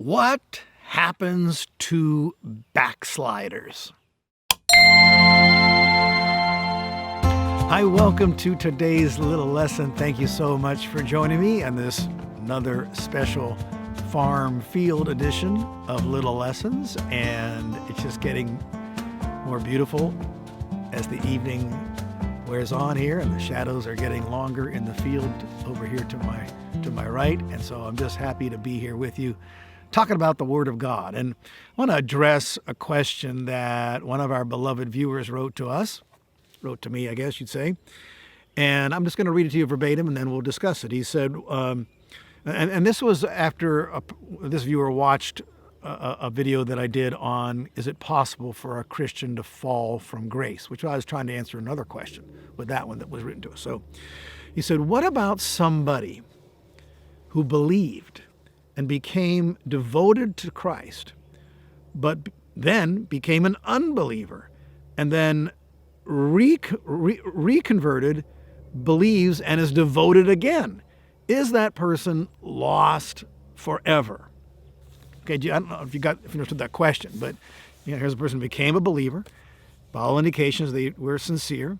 What happens to backsliders? Hi, welcome to today's little lesson. Thank you so much for joining me on this another special farm field edition of Little Lessons. And it's just getting more beautiful as the evening wears on here and the shadows are getting longer in the field over here to my right. And so I'm just happy to be here with you talking about the Word of God. And I want to address a question that one of our beloved viewers wrote to me, I guess you'd say. And I'm just going to read it to you verbatim and then we'll discuss it. He said, and this was after this viewer watched a video that I did on, is it possible for a Christian to fall from grace? Which I was trying to answer another question with that one that was written to us. So he said, what about somebody who believed and became devoted to Christ, but then became an unbeliever and then reconverted, believes, and is devoted again? Is that person lost forever? Okay, I don't know if you understood that question, but here's a person who became a believer. By all indications, they were sincere,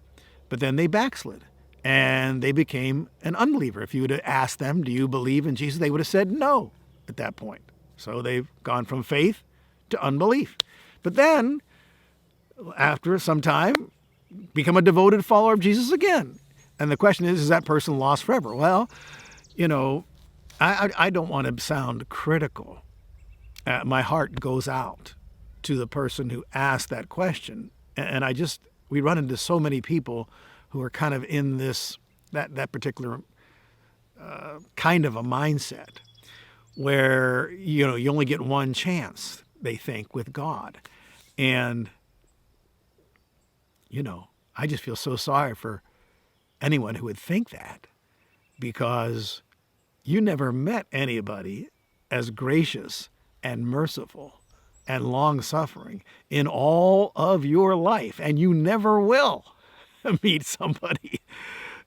but then they backslid and they became an unbeliever. If you would have asked them, do you believe in Jesus? They would have said no at that point. So they've gone from faith to unbelief. But then, after some time, become a devoted follower of Jesus again. And the question is that person lost forever? Well, I don't want to sound critical. My heart goes out to the person who asked that question. And we run into so many people who are kind of in that particular kind of a mindset where, you only get one chance, they think, with God. And, I just feel so sorry for anyone who would think that, because you never met anybody as gracious and merciful and long-suffering in all of your life, and you never will meet somebody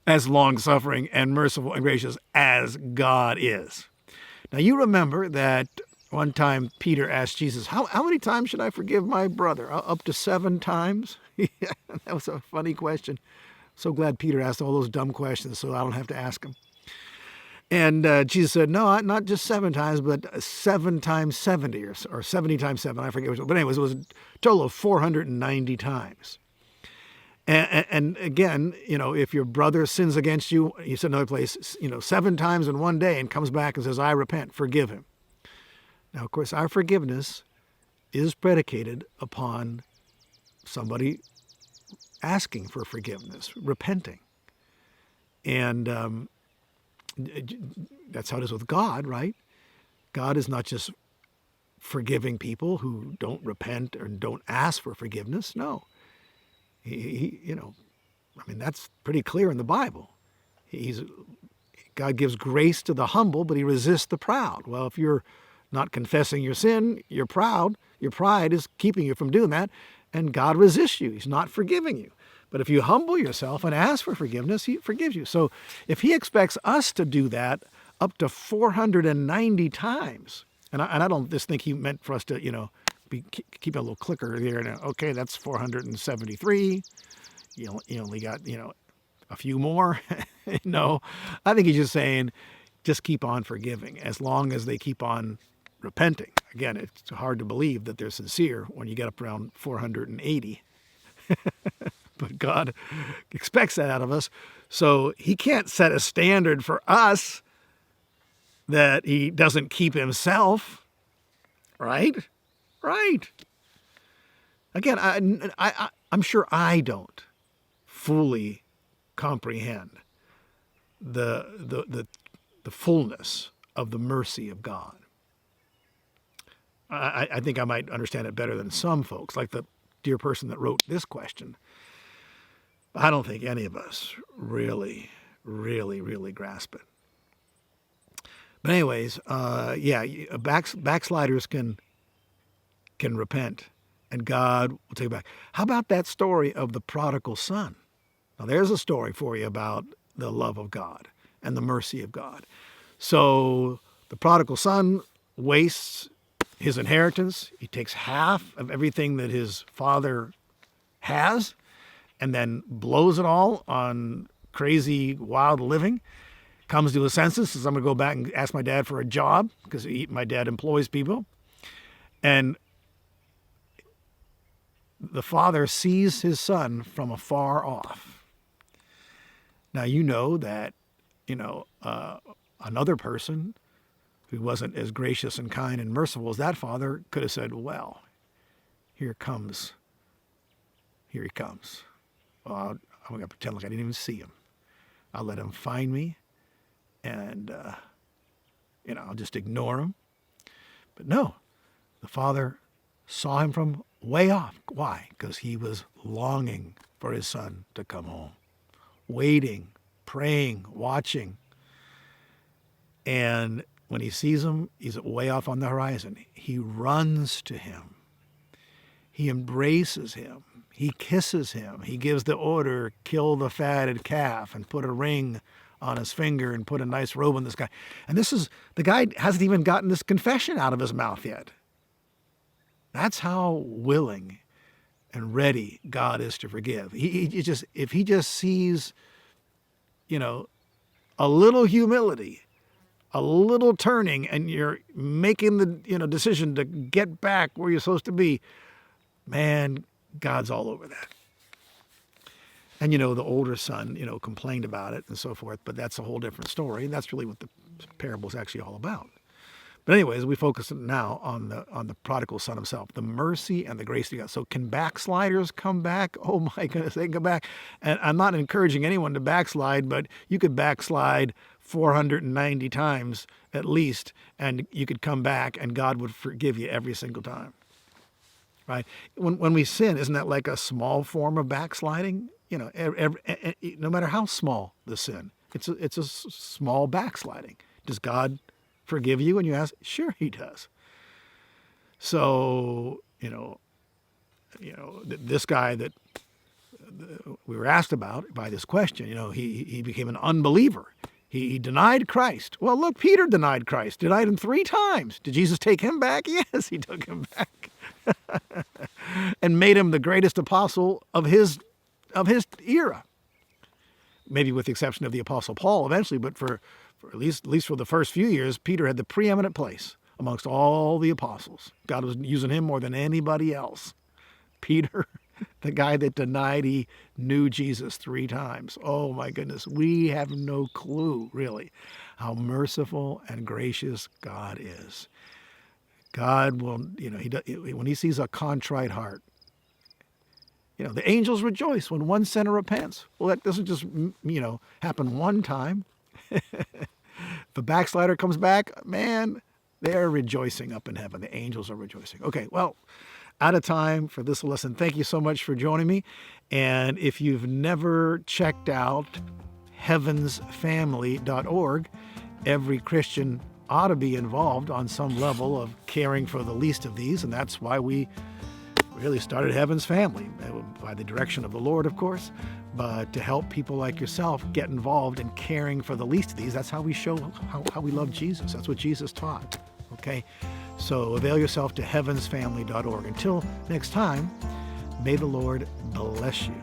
as long-suffering and merciful and gracious as God is. Now, you remember that one time Peter asked Jesus, how many times should I forgive my brother? Up to 7 times? Yeah, that was a funny question. So glad Peter asked all those dumb questions so I don't have to ask them. And Jesus said, no, not just 7 times, but 7 times 70 or 70 times 7. I forget which one. But anyways, it was a total of 490 times. And again, if your brother sins against you, you said another place, 7 times in one day and comes back and says, I repent, forgive him. Now, of course, our forgiveness is predicated upon somebody asking for forgiveness, repenting. And that's how it is with God, right? God is not just forgiving people who don't repent or don't ask for forgiveness. No. That's pretty clear in the Bible. God gives grace to the humble, but he resists the proud. Well, if you're not confessing your sin, you're proud. Your pride is keeping you from doing that, and God resists you. He's not forgiving you. But if you humble yourself and ask for forgiveness, he forgives you. So if he expects us to do that up to 490 times, and I don't just think he meant for us to, keep a little clicker there. And, okay, that's 473. You only got, a few more. No, I think he's just saying, just keep on forgiving as long as they keep on repenting. Again, it's hard to believe that they're sincere when you get up around 480. But God expects that out of us. So he can't set a standard for us that he doesn't keep himself. Right? Right. Again, I'm sure I don't fully comprehend the fullness of the mercy of God. I think I might understand it better than some folks, like the dear person that wrote this question. I don't think any of us really, really, really grasp it. But anyways, backsliders can repent, and God will take it back. How about that story of the prodigal son? Now, there's a story for you about the love of God and the mercy of God. So the prodigal son wastes his inheritance. He takes half of everything that his father has and then blows it all on crazy, wild living. Comes to his senses, says, I'm going to go back and ask my dad for a job because my dad employs people. And the father sees his son from afar off. Now, you know that, another person who wasn't as gracious and kind and merciful as that father could have said, well, here he comes. Well, I'm going to pretend like I didn't even see him. I'll let him find me, and, I'll just ignore him. But no, the father saw him from way off. Why? Because he was longing for his son to come home, waiting, praying, watching. And when he sees him, he's way off on the horizon. He runs to him. He embraces him. He kisses him. He gives the order, kill the fatted calf and put a ring on his finger and put a nice robe on this guy. And the guy hasn't even gotten this confession out of his mouth yet. That's how willing and ready God is to forgive. If he just sees, a little humility, a little turning, and you're making the decision to get back where you're supposed to be, man, God's all over that. And the older son, complained about it and so forth, but that's a whole different story, and that's really what the parable is actually all about. But anyways, we focus now on the prodigal son himself, the mercy and the grace of God. So can backsliders come back? Oh my goodness, they can come back. And I'm not encouraging anyone to backslide, but you could backslide 490 times at least, and you could come back and God would forgive you every single time. Right? When we sin, isn't that like a small form of backsliding? No matter how small the sin, it's a small backsliding. Does God forgive you? And you ask, sure he does. So, this guy that we were asked about by this question, he became an unbeliever. He denied Christ. Well, look, Peter denied Christ, denied him 3 times. Did Jesus take him back? Yes, he took him back. And made him the greatest apostle of his era. Maybe with the exception of the Apostle Paul eventually, but for at least for the first few years, Peter had the preeminent place amongst all the apostles. God was using him more than anybody else. Peter, the guy that denied he knew Jesus 3 times. Oh my goodness, we have no clue, really, how merciful and gracious God is. God will, when he sees a contrite heart, the angels rejoice when one sinner repents. Well, that doesn't just, happen one time. If a backslider comes back, man, they're rejoicing up in heaven. The angels are rejoicing. Okay, well, out of time for this lesson. Thank you so much for joining me. And if you've never checked out heavensfamily.org, every Christian ought to be involved on some level of caring for the least of these, and that's why we really started Heaven's Family, by the direction of the Lord, of course, but to help people like yourself get involved in caring for the least of these. That's how we show how we love Jesus. That's what Jesus taught, okay? So avail yourself to heavensfamily.org. Until next time, may the Lord bless you.